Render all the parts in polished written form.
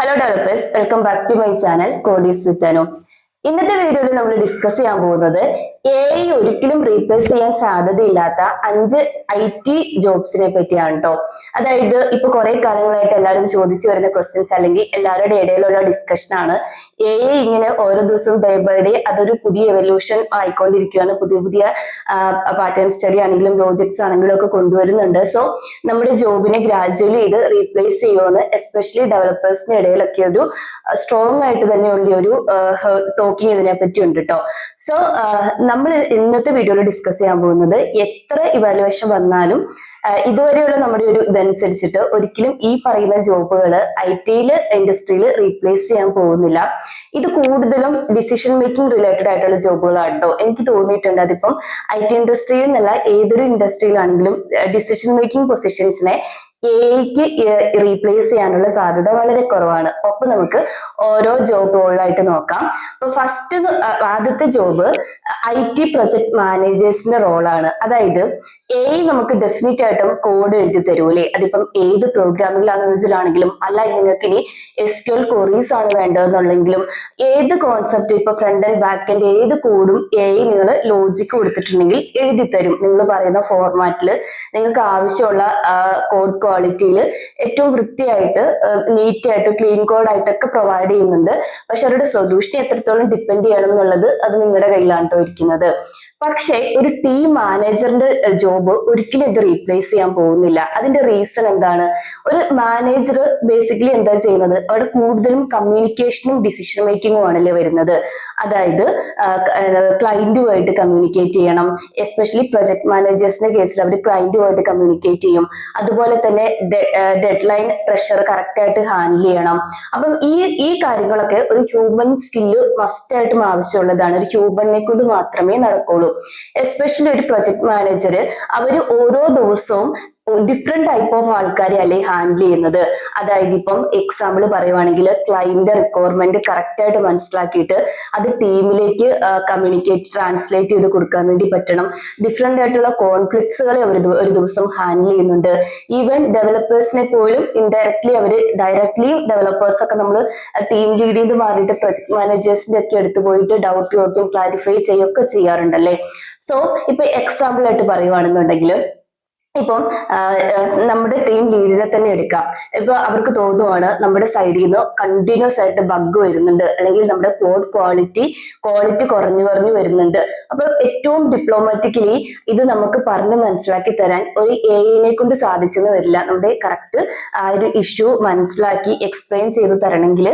Hello developers, welcome back to my channel Codis with Anu. ഇന്നത്തെ വീഡിയോയിൽ നമ്മൾ discuss ചെയ്യാൻ പോകുന്നത് AI ഒരിക്കലും റീപ്ലേസ് ചെയ്യാൻ സാധ്യതയില്ലാത്ത 5 IT ജോബ്സിനെ പറ്റിയാണ് കേട്ടോ. അതായത് ഇപ്പൊ കുറെ കാലങ്ങളായിട്ട് എല്ലാവരും ചോദിച്ചു വരുന്ന ക്വസ്റ്റ്യൻസ് അല്ലെങ്കിൽ എല്ലാവരുടെ ഇടയിലുള്ള ഡിസ്കഷൻ ആണ്. AI ഇങ്ങനെ ഓരോ ദിവസവും ഡേ ബൈ ഡേ അതൊരു പുതിയ എവല്യൂഷൻ ആയിക്കൊണ്ടിരിക്കുകയാണ്. പുതിയ പുതിയ പാറ്റേൺ സ്റ്റഡി ആണെങ്കിലും പ്രോജക്ട്സ് ആണെങ്കിലും ഒക്കെ കൊണ്ടുവരുന്നുണ്ട്. സോ നമ്മുടെ ജോബിനെ ഗ്രാജുവലി ഇത് റീപ്ലേസ് ചെയ്യുമെന്ന് എസ്പെഷ്യലി ഡെവലപ്പേഴ്സിന്റെ ഇടയിലൊക്കെ ഒരു സ്ട്രോങ് ആയിട്ട് തന്നെയുള്ള ഒരു ടോക്കിംഗ് ഇതിനെ പറ്റി ഉണ്ട് കേട്ടോ. സോ നമ്മൾ ഇന്നത്തെ വീഡിയോയിൽ ഡിസ്കസ് ചെയ്യാൻ പോകുന്നത് എത്ര ഇവാലുവേഷൻ വന്നാലും ഇതുവരെയുള്ള നമ്മുടെ ഒരു ഇതനുസരിച്ചിട്ട് ഒരിക്കലും ഈ പറയുന്ന ജോബുകൾ IT ഇൻഡസ്ട്രിയിൽ റീപ്ലേസ് ചെയ്യാൻ പോകുന്നില്ല. ഇത് കൂടുതലും ഡിസിഷൻ മേക്കിംഗ് റിലേറ്റഡ് ആയിട്ടുള്ള ജോബുകളാണ് കേട്ടോ. എനിക്ക് തോന്നിയിട്ടുണ്ട് അതിപ്പം IT ഇൻഡസ്ട്രിയിൽ നിന്നല്ല ഏതൊരു ഇൻഡസ്ട്രിയിലാണെങ്കിലും ഡിസിഷൻ മേക്കിംഗ് പൊസിഷൻസിനെ AI റീപ്ലേസ് ചെയ്യാനുള്ള സാധ്യത വളരെ കുറവാണ്. ഒപ്പം നമുക്ക് ഓരോ ജോബ് റോളായിട്ട് നോക്കാം. അപ്പൊ ഫസ്റ്റ് ആദ്യത്തെ ജോബ് IT പ്രൊജക്ട് മാനേജേഴ്സിന്റെ റോളാണ്. അതായത് AI നമുക്ക് ഡെഫിനറ്റ് ആയിട്ടും കോഡ് എഴുതി തരൂലേ. അതിപ്പം ഏത് പ്രോഗ്രാമിംഗ് ലാംഗ്വേജിലാണെങ്കിലും അല്ല നിങ്ങൾക്ക് ഇനി SQL ക്വറീസ് ആണ് വേണ്ടതെന്നുണ്ടെങ്കിലും ഏത് കോൺസെപ്റ്റ് ഇപ്പൊ ഫ്രണ്ട് ആൻഡ് ബാക്ക് ആൻഡ് ഏത് കോഡും AI നിങ്ങൾ ലോജിക്ക് കൊടുത്തിട്ടുണ്ടെങ്കിൽ എഴുതി തരും. നിങ്ങൾ പറയുന്ന ഫോർമാറ്റിൽ നിങ്ങൾക്ക് ആവശ്യമുള്ള കോഡ് ക്വാളിറ്റിയിൽ ഏറ്റവും വൃത്തിയായിട്ട് നീറ്റായിട്ട് ക്ലീൻ കോഡ് ആയിട്ടൊക്കെ പ്രൊവൈഡ് ചെയ്യുന്നുണ്ട്. പക്ഷെ അവരുടെ സൊല്യൂഷൻ എത്രത്തോളം ഡിപ്പെൻഡ് ചെയ്യണം എന്നുള്ളത് അത് നിങ്ങളുടെ കയ്യിലാണ് കേട്ടോ ഇരിക്കുന്നത്. പക്ഷെ ഒരു ടീം മാനേജറിന്റെ ജോബ് ഒരിക്കലും ഇത് റീപ്ലേസ് ചെയ്യാൻ പോകുന്നില്ല. അതിന്റെ റീസൺ എന്താണ്? ഒരു മാനേജർ ബേസിക്കലി എന്താ ചെയ്യുന്നത്? അവിടെ കൂടുതലും കമ്മ്യൂണിക്കേഷനും ഡിസിഷൻ മേക്കിങ്ങും ആണല്ലേ വരുന്നത്. അതായത് ക്ലയന്റുമായിട്ട് കമ്മ്യൂണിക്കേറ്റ് ചെയ്യണം. എസ്പെഷ്യലി പ്രൊജക്ട് മാനേജേഴ്സിന്റെ കേസിൽ അവർ ക്ലയന്റുമായിട്ട് കമ്മ്യൂണിക്കേറ്റ് ചെയ്യും. അതുപോലെ തന്നെ ഡെഡ് ലൈൻ പ്രഷർ കറക്റ്റ് ആയിട്ട് ഹാൻഡിൽ ചെയ്യണം. അപ്പം ഈ കാര്യങ്ങളൊക്കെ ഒരു ഹ്യൂമൻ സ്കില്ല് മസ്റ്റ് ആയിട്ടും ആവശ്യമുള്ളതാണ്. ഒരു ഹ്യൂമനെ കൊണ്ട് മാത്രമേ നടക്കുള്ളൂ. എസ്പെഷ്യലി ഒരു പ്രൊജക്ട് മാനേജർ അവര് ഓരോ ദിവസവും ഡിഫറെന്റ് ടൈപ്പ് ഓഫ് ആൾക്കാരെ അല്ലെ ഹാൻഡിൽ ചെയ്യുന്നത്. അതായത് ഇപ്പം എക്സാമ്പിൾ പറയുവാണെങ്കിൽ ക്ലയന്റ് റിക്വയർമെന്റ് കറക്റ്റ് ആയിട്ട് മനസ്സിലാക്കിയിട്ട് അത് ടീമിലേക്ക് ട്രാൻസ്ലേറ്റ് ചെയ്ത് കൊടുക്കാൻ വേണ്ടി പറ്റണം. ഡിഫറെന്റ് ആയിട്ടുള്ള കോൺഫ്ലിക്ട്സുകളെ അവർ ഒരു ദിവസം ഹാൻഡിൽ ചെയ്യുന്നുണ്ട്. ഈവൻ ഡെവലപ്പേഴ്സിനെ പോലും ഇൻഡയറക്ട്ലി ഡയറക്ട്ലി ഡെവലപ്പേഴ്സ് ഒക്കെ നമ്മൾ ടീം ലീഡ് ചെയ്ത് മാറിയിട്ട് പ്രൊജക്ട് മാനേജേഴ്സിന്റെ ഒക്കെ അടുത്ത് പോയിട്ട് ഡൗട്ട് ചോദിക്കും, ക്ലാരിഫൈ ചെയ്യുകയൊക്കെ ചെയ്യാറുണ്ടല്ലേ. സോ ഇപ്പൊ എക്സാമ്പിൾ ആയിട്ട് പറയുവാണെന്നുണ്ടെങ്കിൽ ഇപ്പം നമ്മുടെ ടീം ലീഡിനെ തന്നെ എടുക്കാം. ഇപ്പൊ അവർക്ക് തോന്നുവാണ് നമ്മുടെ സൈഡിൽ നിന്ന് കണ്ടിന്യൂസ് ആയിട്ട് ബഗ് വരുന്നുണ്ട്, അല്ലെങ്കിൽ നമ്മുടെ കോഡ് ക്വാളിറ്റി കുറഞ്ഞു വരുന്നുണ്ട്. അപ്പൊ ഏറ്റവും ഡിപ്ലോമാറ്റിക്കലി ഇത് നമുക്ക് പറഞ്ഞ് മനസ്സിലാക്കി തരാൻ ഒരു AI കൊണ്ട് സാധിച്ചെന്ന് വരില്ല. നമ്മുടെ കറക്റ്റ് ആ ഒരു ഇഷ്യൂ മനസ്സിലാക്കി എക്സ്പ്ലെയിൻ ചെയ്ത് തരണമെങ്കിൽ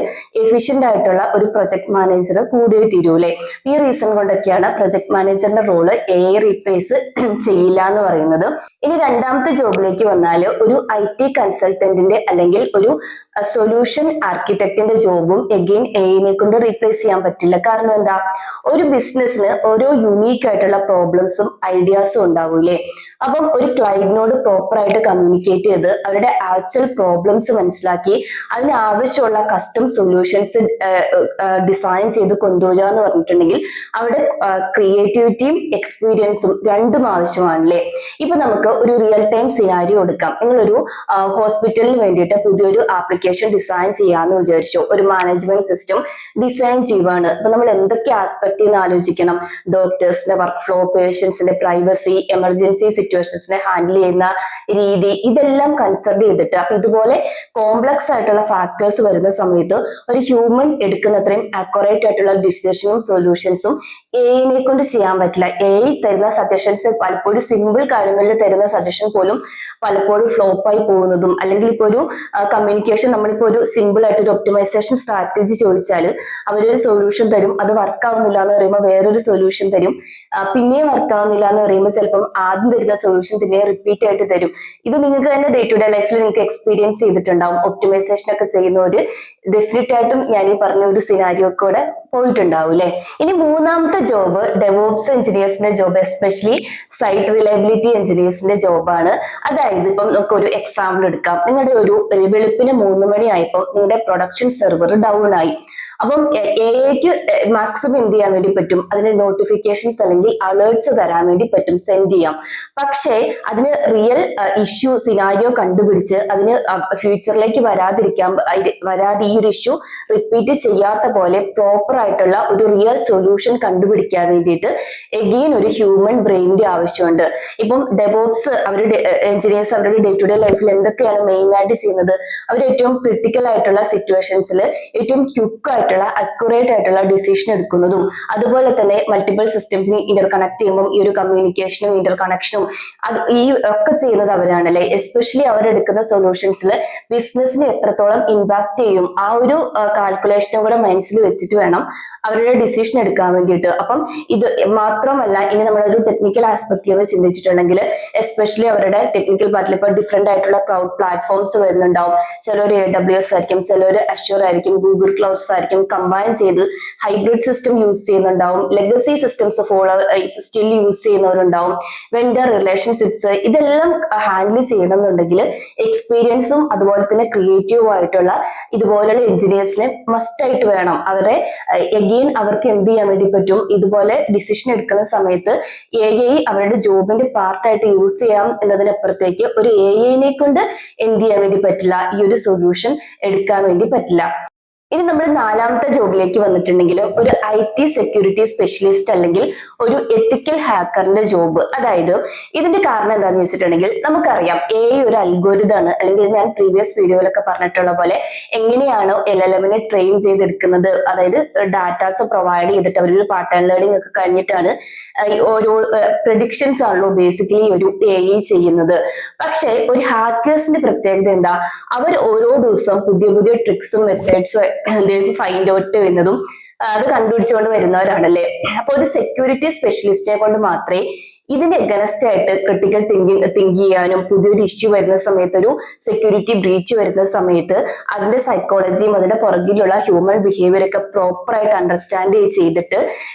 എഫിഷ്യന്റ് ആയിട്ടുള്ള ഒരു പ്രൊജക്ട് മാനേജർ കൂടിയേ തീരൂലേ. ഈ റീസൺ കൊണ്ടൊക്കെയാണ് പ്രൊജക്ട് മാനേജറിന്റെ റോള് AI റീപ്ലേസ് ചെയ്യില്ല എന്ന് പറയുന്നത്. ഇനി രണ്ടാമത്തെ ജോബിലേക്ക് വന്നാൽ ഒരു IT കൺസൾട്ടന്റിന്റെ അല്ലെങ്കിൽ ഒരു സൊല്യൂഷൻ ആർക്കിടെക്റ്റിന്റെ ജോബും എഗെയിൻ AI കൊണ്ട് റീപ്ലേസ് ചെയ്യാൻ പറ്റില്ല. കാരണം എന്താ? ഒരു ബിസിനസ്സിന് ഓരോ യുണീക്ക് ആയിട്ടുള്ള പ്രോബ്ലംസും ഐഡിയാസും ഉണ്ടാവൂലേ. അപ്പം ഒരു ക്ലയന്റിനോട് പ്രോപ്പർ ആയിട്ട് കമ്മ്യൂണിക്കേറ്റ് ചെയ്ത് അവരുടെ ആക്ച്വൽ പ്രോബ്ലംസ് മനസ്സിലാക്കി അതിന് ആവശ്യമുള്ള കസ്റ്റം സൊല്യൂഷൻസ് ഡിസൈൻ ചെയ്ത് കൊണ്ടുവരിക എന്ന് പറഞ്ഞിട്ടുണ്ടെങ്കിൽ അവിടെ ക്രിയേറ്റിവിറ്റിയും എക്സ്പീരിയൻസും രണ്ടും ആവശ്യമാണല്ലേ. ഇപ്പൊ നമുക്ക് ഒരു റിയൽ ടൈം സിനാരിയോ എടുക്കാം. നിങ്ങളൊരു ഹോസ്പിറ്റലിന് വേണ്ടിയിട്ട് പുതിയൊരു ആപ്ലിക്കേഷൻ ഡിസൈൻ ചെയ്യാന്ന് വിചാരിച്ചു. ഒരു മാനേജ്മെന്റ് സിസ്റ്റം ഡിസൈൻ ചെയ്യുവാണ്. അപ്പൊ നമ്മൾ എന്തൊക്കെ ആസ്പെക്ട് എന്ന് ആലോചിക്കണം? ഡോക്ടേഴ്സിന്റെ വർക്ക് ഫ്ലോ, പേഷ്യൻസിന്റെ പ്രൈവസി, എമർജൻസി സിറ്റുവേഷൻസിനെ ഹാൻഡിൽ ചെയ്യുന്ന രീതി, ഇതെല്ലാം കൺസിഡർ ചെയ്തിട്ട് അപ്പൊ ഇതുപോലെ കോംപ്ലക്സ് ആയിട്ടുള്ള ഫാക്ടേഴ്സ് വരുന്ന സമയത്ത് ഒരു ഹ്യൂമൻ എടുക്കുന്നത്രയും അക്യുറേറ്റ് ആയിട്ടുള്ള ഡിസിഷനും സൊല്യൂഷൻസും AI കൊണ്ട് ചെയ്യാൻ പറ്റില്ല. AI തരുന്ന സജഷൻസ് പലപ്പോഴും സിമ്പിൾ കാര്യങ്ങളിൽ തരുന്ന സജഷൻ പോലും പലപ്പോഴും ഫ്ലോപ്പായി പോകുന്നതും, അല്ലെങ്കിൽ ഇപ്പൊ ഒരു കമ്മ്യൂണിക്കേഷൻ നമ്മളിപ്പോ ഒരു സിമ്പിൾ ആയിട്ട് ഒരു ഒപ്റ്റിമൈസേഷൻ സ്ട്രാറ്റജി ചോദിച്ചാൽ അവരൊരു സൊല്യൂഷൻ തരും, അത് വർക്ക് ആവുന്നില്ല എന്ന് പറയുമ്പോൾ വേറൊരു സൊല്യൂഷൻ തരും, പിന്നെയും വർക്ക് ആവുന്നില്ല എന്ന് പറയുമ്പോൾ ചിലപ്പം ആദ്യം തരുന്ന സൊല്യൂഷൻ പിന്നെ റിപ്പീറ്റ് ആയിട്ട് തരും. ഇത് നിങ്ങൾക്ക് തന്നെ ഡേ ടു ഡേ ലൈഫിൽ നിങ്ങൾക്ക് എക്സ്പീരിയൻസ് ചെയ്തിട്ടുണ്ടാവും. ഒപ്റ്റിമൈസേഷൻ ഒക്കെ ചെയ്യുന്നവര് ഡെഫിനറ്റ് ആയിട്ടും ഞാൻ ഈ പറഞ്ഞ ഒരു സിനാരിയോ കൂടെ പോയിട്ടുണ്ടാവും അല്ലെ. ഇനി മൂന്നാമത്തെ ജോബ് ഡെവോപ്സ് എഞ്ചിനീയേഴ്സിന്റെ ജോബ്, എസ്പെഷ്യലി സൈറ്റ് റിലയബിലിറ്റി എഞ്ചിനീയേഴ്സിന്റെ ജോബാണ്. അതായത് ഇപ്പം നമുക്ക് ഒരു എക്സാമ്പിൾ എടുക്കാം. നിങ്ങളുടെ ഒരു വെളുപ്പിന് 3 മണി ആയപ്പോൾ നിങ്ങളുടെ പ്രൊഡക്ഷൻ സെർവർ ഡൗൺ ആയി. അപ്പം എഐക്ക് മാക്സിമം എന്ത് ചെയ്യാൻ വേണ്ടി പറ്റും, അതിന് നോട്ടിഫിക്കേഷൻസ് അല്ലെങ്കിൽ അലേർട്സ് തരാൻ വേണ്ടി പറ്റും, സെൻഡ് ചെയ്യാം. പക്ഷേ അതിന് റിയൽ ഇഷ്യൂ സിനാരിയോ കണ്ടുപിടിച്ച് അതിന് ഫ്യൂച്ചറിലേക്ക് വരാതെ ഈ ഒരു ഇഷ്യൂ റിപ്പീറ്റ് ചെയ്യാത്ത പോലെ പ്രോപ്പർ ആയിട്ടുള്ള ഒരു റിയൽ സൊല്യൂഷൻ കണ്ടുപിടിക്കാൻ വേണ്ടിയിട്ട് എഗെയിൻ ഒരു ഹ്യൂമൻ ബ്രെയിനിന്റെ ആവശ്യമുണ്ട്. ഇപ്പം ഡെവോപ്സ് അവരുടെ എഞ്ചിനീയേഴ്സ് അവരുടെ ഡേ ടു ഡേ ലൈഫിൽ എന്തൊക്കെയാണ് മെയിൻ ആയിട്ട് ചെയ്യുന്നത്, അവർ ഏറ്റവും ക്രിട്ടിക്കൽ ആയിട്ടുള്ള സിറ്റുവേഷൻസിൽ ഏറ്റവും ക്വിക്ക് ആയിട്ടുള്ള അക്യുറേറ്റ് ആയിട്ടുള്ള ഡിസിഷൻ എടുക്കുന്നതും അതുപോലെ തന്നെ മൾട്ടിപ്പിൾ സിസ്റ്റംസിനെ ഇന്റർ കണക്ട് ചെയ്യുമ്പോൾ ഈ ഒരു കമ്മ്യൂണിക്കേഷനും ഇന്റർ കണക്ഷനും അത് ഈ ഒക്കെ ചെയ്യുന്നത് അവരാണല്ലേ. എസ്പെഷ്യലി അവരെടുക്കുന്ന സൊല്യൂഷൻസിൽ ബിസിനസിനെ എത്രത്തോളം ഇമ്പാക്ട് ചെയ്യും ആ ഒരു കാൽക്കുലേഷനും കൂടെ മനസ്സിൽ വെച്ചിട്ട് വേണം അവരുടെ ഡിസിഷൻ എടുക്കാൻ വേണ്ടിയിട്ട്. അപ്പം ഇത് മാത്രമല്ല, ഇനി നമ്മളൊരു ടെക്നിക്കൽ ആസ്പെക്റ്റീവ് ചിന്തിച്ചിട്ടുണ്ടെങ്കിൽ എസ്പെഷ്യലി അവരുടെ ടെക്നിക്കൽ പാർട്ടിൽ ഇപ്പോൾ ഡിഫറെന്റ് ആയിട്ടുള്ള ക്ലൗഡ് പ്ലാറ്റ്ഫോംസ് വരുന്നുണ്ടാവും. ചിലർ AWS ആയിരിക്കും, ചിലർ അഷ്യൂർ ആയിരിക്കും, ഗൂഗിൾ ക്ലൗഡ്സ് ആയിരിക്കും, കമ്പൈൻ ചെയ്ത് ഹൈബ്രിഡ് സിസ്റ്റം യൂസ് ചെയ്യുന്നുണ്ടാവും, ലെഗസി സിസ്റ്റംസ് സ്റ്റിൽ യൂസ് ചെയ്യുന്നവരുണ്ടാവും, വെൻഡർ റിലേഷൻഷിപ്സ്, ഇതെല്ലാം ഹാൻഡിൽ ചെയ്യണമെന്നുണ്ടെങ്കിൽ എക്സ്പീരിയൻസും അതുപോലെ തന്നെ ക്രിയേറ്റീവ് ആയിട്ടുള്ള ഇതുപോലുള്ള എഞ്ചിനീയേഴ്സിനെ മസ്റ്റ് ആയിട്ട് വേണം. അവരെ എഗെയിൻ അവർക്ക് എന്ത് ചെയ്യാൻ വേണ്ടി പറ്റും, ഇതുപോലെ ഡിസിഷൻ എടുക്കുന്ന സമയത്ത് AI അവരുടെ ജോബിന്റെ പാർട്ടായിട്ട് യൂസ് ചെയ്യാം എന്നതിനപ്പുറത്തേക്ക് ഒരു AI കൊണ്ട് എന്ത് ചെയ്യാൻ വേണ്ടി പറ്റില്ല, ഈ ഒരു സൊല്യൂഷൻ എടുക്കാൻ വേണ്ടി പറ്റില്ല. ഇനി നമ്മൾ നാലാമത്തെ ജോബിലേക്ക് വന്നിട്ടുണ്ടെങ്കിൽ ഒരു IT സെക്യൂരിറ്റി സ്പെഷ്യലിസ്റ്റ് അല്ലെങ്കിൽ ഒരു എത്തിക്കൽ ഹാക്കറിന്റെ ജോബ്. അതായത് ഇതിന്റെ കാരണം എന്താണെന്ന് വെച്ചിട്ടുണ്ടെങ്കിൽ നമുക്കറിയാം AI ഒരു അൽഗോരിതാണ്, അല്ലെങ്കിൽ ഞാൻ പ്രീവിയസ് വീഡിയോയിലൊക്കെ പറഞ്ഞിട്ടുള്ള പോലെ എങ്ങനെയാണോ LLM-നെ ട്രെയിൻ ചെയ്തെടുക്കുന്നത്, അതായത് ഡാറ്റാസ് പ്രൊവൈഡ് ചെയ്തിട്ട് അവരൊരു പാറ്റേൺ ലേണിംഗ് ഒക്കെ കഴിഞ്ഞിട്ടാണ് ഓരോ പ്രഡിക്ഷൻസ് ആണല്ലോ ബേസിക്കലി ഒരു AI ചെയ്യുന്നത്. പക്ഷെ ഒരു ഹാക്കേഴ്സിന്റെ പ്രത്യേകത എന്താ, അവർ ഓരോ ദിവസവും പുതിയ പുതിയ ട്രിക്സും മെത്തേഡ്സും ഫൈൻഡ് ഔട്ട് ചെയ്യുന്നതും അത് കണ്ടുപിടിച്ചുകൊണ്ട് വരുന്നവരാണല്ലേ. അപ്പൊ ഒരു സെക്യൂരിറ്റി സ്പെഷ്യലിസ്റ്റിനെ കൊണ്ട് മാത്രമേ ഇതിന് എഗനസ്റ്റ് ആയിട്ട് ക്രിട്ടിക്കൽ തിങ്ക് ചെയ്യാനും പുതിയൊരു ഇഷ്യൂ വരുന്ന സമയത്ത്, ഒരു സെക്യൂരിറ്റി ബ്രീച്ച് വരുന്ന സമയത്ത് അതിന്റെ സൈക്കോളജിയും അതിന്റെ പുറകിലുള്ള ഹ്യൂമൻ ബിഹേവിയർ ഒക്കെ പ്രോപ്പർ ആയിട്ട് അണ്ടർസ്റ്റാൻഡ് ചെയ്തിട്ട്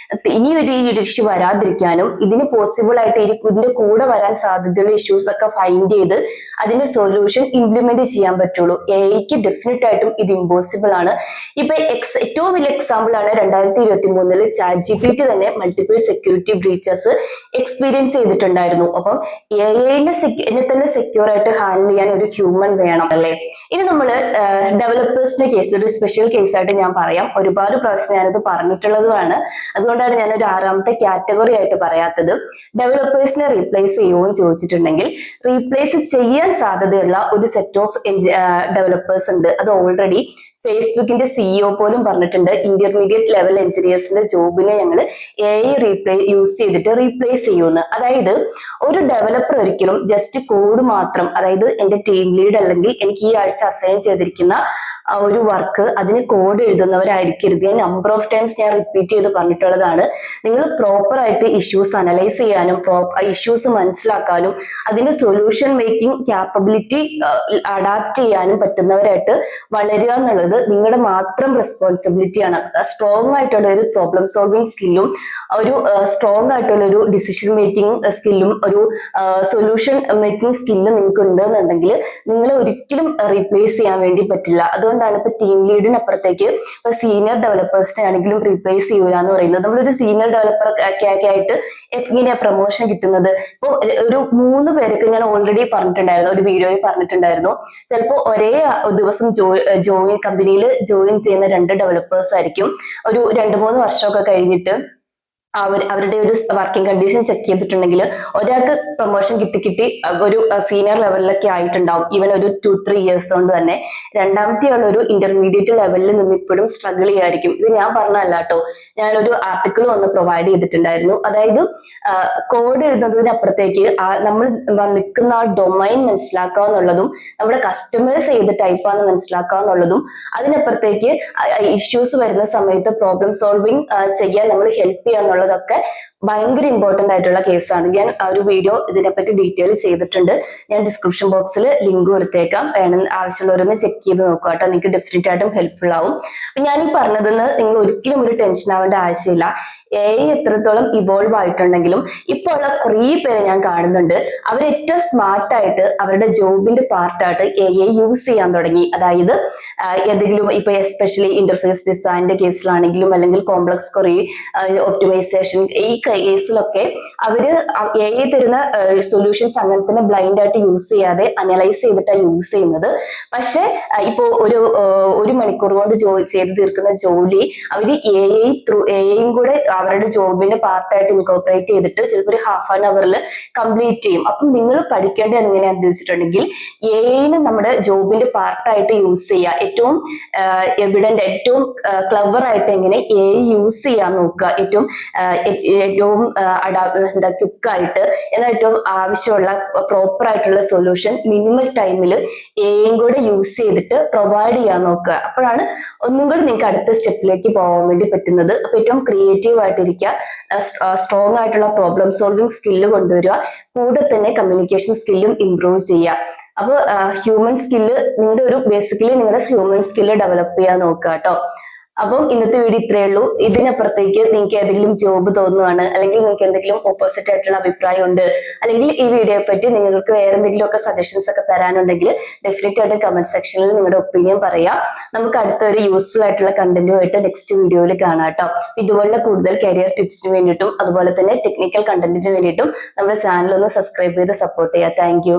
ഇനി ഒരു ഇഷ്യൂ വരാതിരിക്കാനും ഇതിന് പോസിബിൾ ആയിട്ട് ഇതിന്റെ കൂടെ വരാൻ സാധ്യതയുള്ള ഇഷ്യൂസ് ഒക്കെ ഫൈൻഡ് ചെയ്ത് അതിന്റെ സൊല്യൂഷൻ ഇംപ്ലിമെന്റ് ചെയ്യാൻ പറ്റുള്ളൂ. AIക്ക് ഡെഫിനറ്റ് ആയിട്ടും ഇത് ഇമ്പോസിബിൾ ആണ്. ഇപ്പൊ ഏറ്റവും വലിയ എക്സാമ്പിൾ ആണ് 2023 ChatGPT തന്നെ മൾട്ടിപ്പിൾ സെക്യൂരിറ്റി ബ്രീച്ചസ് എക്സ്പീരിയൻസ് ചെയ്തിട്ടുണ്ടായിരുന്നു. അപ്പം AI-നെ തന്നെ സെക്യൂർ ആയിട്ട് ഹാൻഡിൽ ചെയ്യാൻ ഒരു ഹ്യൂമൻ വേണം അല്ലേ. ഇനി നമ്മൾ ഡെവലപ്പേഴ്സിന്റെ കേസ് ഒരു സ്പെഷ്യൽ കേസായിട്ട് ഞാൻ പറയാം. ഒരുപാട് പ്രാവശ്യം ഞാനത് പറഞ്ഞിട്ടുള്ളതുമാണ്, അതുകൊണ്ടാണ് ഞാൻ ഒരു ആറാമത്തെ കാറ്റഗറി ആയിട്ട് പറയാത്തത്. ഡെവലപ്പേഴ്സിനെ റീപ്ലേസ് ചെയ്യുമോ എന്ന് ചോദിച്ചിട്ടുണ്ടെങ്കിൽ റീപ്ലേസ് ചെയ്യാൻ സാധ്യതയുള്ള ഒരു സെറ്റ് ഓഫ് ഡെവലപ്പേഴ്സ് ഉണ്ട്. അത് ഓൾറെഡി ഫേസ്ബുക്കിന്റെ CEO പോലും പറഞ്ഞിട്ടുണ്ട്, ഇന്റർമീഡിയറ്റ് ലെവൽ എഞ്ചിനീയേഴ്സിന്റെ ജോബിനെ ഞങ്ങൾ AI യൂസ് ചെയ്തിട്ട് റീപ്ലേസ് ചെയ്യുമെന്ന്. അതായത് ഒരു ഡെവലപ്പർ ഒരിക്കലും ജസ്റ്റ് കോഡ് മാത്രം, അതായത് എന്റെ ടീം ലീഡ് അല്ലെങ്കിൽ എനിക്ക് ഈ ആഴ്ച അസൈൻ ചെയ്തിരിക്കുന്ന ഒരു വർക്ക് അതിന് കോഡ് എഴുതുന്നവരായിരിക്കരുത്. ഞാൻ നമ്പർ ഓഫ് ടൈംസ് ഞാൻ റിപ്പീറ്റ് ചെയ്ത് പറഞ്ഞിട്ടുള്ളതാണ്. നിങ്ങൾ പ്രോപ്പർ ആയിട്ട് ഇഷ്യൂസ് അനലൈസ് ചെയ്യാനും ഇഷ്യൂസ് മനസ്സിലാക്കാനും അതിന്റെ സൊല്യൂഷൻ മേക്കിംഗ് ക്യാപ്പബിലിറ്റി അഡാപ്റ്റ് ചെയ്യാനും പറ്റുന്നവരായിട്ട് വളരുക എന്നുള്ളത് നിങ്ങളുടെ മാത്രം റെസ്പോൺസിബിലിറ്റിയാണ്. സ്ട്രോങ് ആയിട്ടുള്ള ഒരു പ്രോബ്ലം സോൾവിങ് സ്കില്ലും ഒരു സ്ട്രോങ് ആയിട്ടുള്ള ഒരു ഡിസിഷൻ മേക്കിംഗ് സ്കില്ലും ഒരു സൊല്യൂഷൻ മേക്കിംഗ് സ്കില്ലും നിങ്ങൾക്ക് ഉണ്ടെന്നുണ്ടെങ്കിൽ നിങ്ങളെ ഒരിക്കലും റീപ്ലേസ് ചെയ്യാൻ വേണ്ടി പറ്റില്ല. അതുകൊണ്ടാണ് ഇപ്പൊ ടീം ലീഡിനപ്പുറത്തേക്ക് ഇപ്പൊ സീനിയർ ഡെവലപ്പേഴ്സിനെ ആണെങ്കിലും റീപ്ലേസ് ചെയ്യുക എന്ന് പറയുന്നത്. നമ്മളൊരു സീനിയർ ഡെവലപ്പർ ഒക്കെ ആയിട്ട് എങ്ങനെയാ പ്രൊമോഷൻ കിട്ടുന്നത്? ഇപ്പൊ ഒരു 3 പേരൊക്കെ ഞാൻ ഓൾറെഡി പറഞ്ഞിട്ടുണ്ടായിരുന്നു, ഒരു വീഡിയോയിൽ പറഞ്ഞിട്ടുണ്ടായിരുന്നു. ചിലപ്പോൾ ഒരേ ദിവസം കമ്പനിയിൽ ജോയിൻ ചെയ്യുന്ന 2 ഡെവലപ്പേഴ്സ് ആയിരിക്കും. ഒരു 2-3 വർഷമൊക്കെ കഴിഞ്ഞിട്ട് അവരുടെ ഒരു വർക്കിംഗ് കണ്ടീഷൻ ചെക്ക് ചെയ്തിട്ടുണ്ടെങ്കിൽ ഒരാൾക്ക് പ്രൊമോഷൻ കിട്ടി ഒരു സീനിയർ ലെവലിലൊക്കെ ആയിട്ടുണ്ടാവും, ഈവൻ ഒരു 2-3 ഇയേഴ്സ് കൊണ്ട് തന്നെ. രണ്ടാമത്തെ ആൾ ഒരു ഇന്റർമീഡിയറ്റ് ലെവലിൽ നിന്ന് ഇപ്പോഴും സ്ട്രഗിൾ ചെയ്യായിരിക്കും. ഇത് ഞാൻ പറഞ്ഞല്ല കേട്ടോ, ഞാനൊരു ആർട്ടിക്കിൾ ഒന്ന് പ്രൊവൈഡ് ചെയ്തിട്ടുണ്ടായിരുന്നു. അതായത് കോഡ് എഴുതുന്നതിനപ്പുറത്തേക്ക് നമ്മൾ നിൽക്കുന്ന ആ ഡൊമൈൻ മനസ്സിലാക്കുക എന്നുള്ളതും നമ്മുടെ കസ്റ്റമേഴ്സ് ഏത് ടൈപ്പാന്ന് മനസ്സിലാക്കുക എന്നുള്ളതും അതിനപ്പുറത്തേക്ക് ഇഷ്യൂസ് വരുന്ന സമയത്ത് പ്രോബ്ലം സോൾവിങ് ചെയ്യാൻ നമ്മൾ ഹെൽപ്പ് ചെയ്യുക എന്നുള്ളതൊക്കെ ഭയങ്കര ഇമ്പോർട്ടന്റ് ആയിട്ടുള്ള കേസാണ്. ഞാൻ ഒരു വീഡിയോ ഇതിനെപ്പറ്റി ഡീറ്റെയിൽ ചെയ്തിട്ടുണ്ട്. ഞാൻ ഡിസ്ക്രിപ്ഷൻ ബോക്സിൽ ലിങ്ക് കൊടുത്തേക്കാം, ആവശ്യമുള്ളവരൊന്ന് ചെക്ക് ചെയ്ത് നോക്കുക കേട്ടോ. നിങ്ങൾക്ക് ഡെഫിനറ്റ് ആയിട്ടും ഹെൽപ്ഫുൾ ആവും. അപ്പൊ ഞാൻ ഈ പറഞ്ഞതെന്ന് നിങ്ങൾ ഒരിക്കലും ഒരു ടെൻഷൻ ആവേണ്ട ആവശ്യമില്ല. എത്രത്തോളം ഇവോൾവ് ആയിട്ടുണ്ടെങ്കിലും ഇപ്പോൾ ഉള്ള കുറേ പേരെ ഞാൻ കാണുന്നുണ്ട്, അവർ ഏറ്റവും സ്മാർട്ടായിട്ട് അവരുടെ ജോബിന്റെ പാർട്ടായിട്ട് യൂസ് ചെയ്യാൻ തുടങ്ങി. അതായത് ഏതെങ്കിലും ഇപ്പൊ എസ്പെഷ്യലി ഇന്റർഫേസ് ഡിസൈനിന്റെ കേസിലാണെങ്കിലും അല്ലെങ്കിൽ കോംപ്ലക്സ് ക്വറി ഒപ്റ്റിമൈസേഷൻ ഈ കേസിലൊക്കെ അവര് തരുന്ന സൊല്യൂഷൻസ് അങ്ങനെ തന്നെ ബ്ലൈൻഡ് ആയിട്ട് യൂസ് ചെയ്യാതെ അനലൈസ് ചെയ്തിട്ടാണ് യൂസ് ചെയ്യുന്നത്. പക്ഷെ ഇപ്പോ ഒരു മണിക്കൂർ കൊണ്ട് ചെയ്ത് തീർക്കുന്ന ജോലി അവര് എയും കൂടെ അവരുടെ ജോബിന്റെ പാർട്ടായിട്ട് ഇൻകോർപ്പറേറ്റ് ചെയ്തിട്ട് ചിലപ്പോൾ ഒരു ഹാഫ് ആൻ അവറിൽ കംപ്ലീറ്റ് ചെയ്യും. അപ്പം നിങ്ങൾ പഠിക്കേണ്ടത് എങ്ങനെയാണെന്ന് വെച്ചിട്ടുണ്ടെങ്കിൽ എഐനെ നമ്മുടെ ജോബിന്റെ പാർട്ടായിട്ട് യൂസ് ചെയ്യുക. ഏറ്റവും എവിഡന്റ് ഏറ്റവും ക്ലവർ ആയിട്ട് എങ്ങനെ എ യൂസ് ചെയ്യാൻ നോക്കുക. ഏറ്റവും ക്വിക്കായിട്ട് എന്നാൽ ഏറ്റവും ആവശ്യമുള്ള പ്രോപ്പർ ആയിട്ടുള്ള സൊല്യൂഷൻ മിനിമൽ ടൈമിൽ എയും കൂടെ യൂസ് ചെയ്തിട്ട് പ്രൊവൈഡ് ചെയ്യാൻ നോക്കുക. അപ്പോഴാണ് ഒന്നും കൂടി നിങ്ങൾക്ക് അടുത്ത സ്റ്റെപ്പിലേക്ക് പോകാൻ വേണ്ടി പറ്റുന്നത്. അപ്പൊ ഏറ്റവും ക്രിയേറ്റീവ് ആയിട്ടിരിക്കുക, സ്ട്രോങ് ആയിട്ടുള്ള പ്രോബ്ലം സോൾവിങ് സ്കില്ല് കൊണ്ടുവരിക, കൂടെ തന്നെ കമ്മ്യൂണിക്കേഷൻ സ്കില്ലും ഇംപ്രൂവ് ചെയ്യുക. അപ്പൊ ഹ്യൂമൻ സ്കില്ല് നിങ്ങളുടെ ഹ്യൂമൻ സ്കില്ല് ഡെവലപ്പ് ചെയ്യാൻ നോക്കുക കേട്ടോ. അപ്പം ഇന്നത്തെ വീഡിയോ ഇത്രയേ ഉള്ളൂ. ഇതിനപ്പുറത്തേക്ക് നിങ്ങൾക്ക് ഏതെങ്കിലും ജോബ് തോന്നുവാണ്, അല്ലെങ്കിൽ നിങ്ങൾക്ക് എന്തെങ്കിലും ഓപ്പോസിറ്റ് ആയിട്ടുള്ള അഭിപ്രായം ഉണ്ട്, അല്ലെങ്കിൽ ഈ വീഡിയോയെ പറ്റി നിങ്ങൾക്ക് വേറെ എന്തെങ്കിലും ഒക്കെ സജഷൻസ് ഒക്കെ തരാനുണ്ടെങ്കിൽ ഡെഫിനറ്റ് ആയിട്ട് കമന്റ് സെക്ഷനിൽ നിങ്ങളുടെ ഒപ്പീനിയൻ പറയാം. നമുക്ക് അടുത്തൊരു യൂസ്ഫുൾ ആയിട്ടുള്ള കണ്ടന്റുമായിട്ട് നെക്സ്റ്റ് വീഡിയോയിൽ കാണാം കേട്ടോ. ഇതുപോലുള്ള കൂടുതൽ കരിയർ ടിപ്സിന് വേണ്ടിയിട്ടും അതുപോലെ തന്നെ ടെക്നിക്കൽ കണ്ടന്റിന് വേണ്ടിയിട്ടും നമ്മുടെ ചാനൽ ഒന്ന് സബ്സ്ക്രൈബ് ചെയ്ത് സപ്പോർട്ട് ചെയ്യാം. താങ്ക്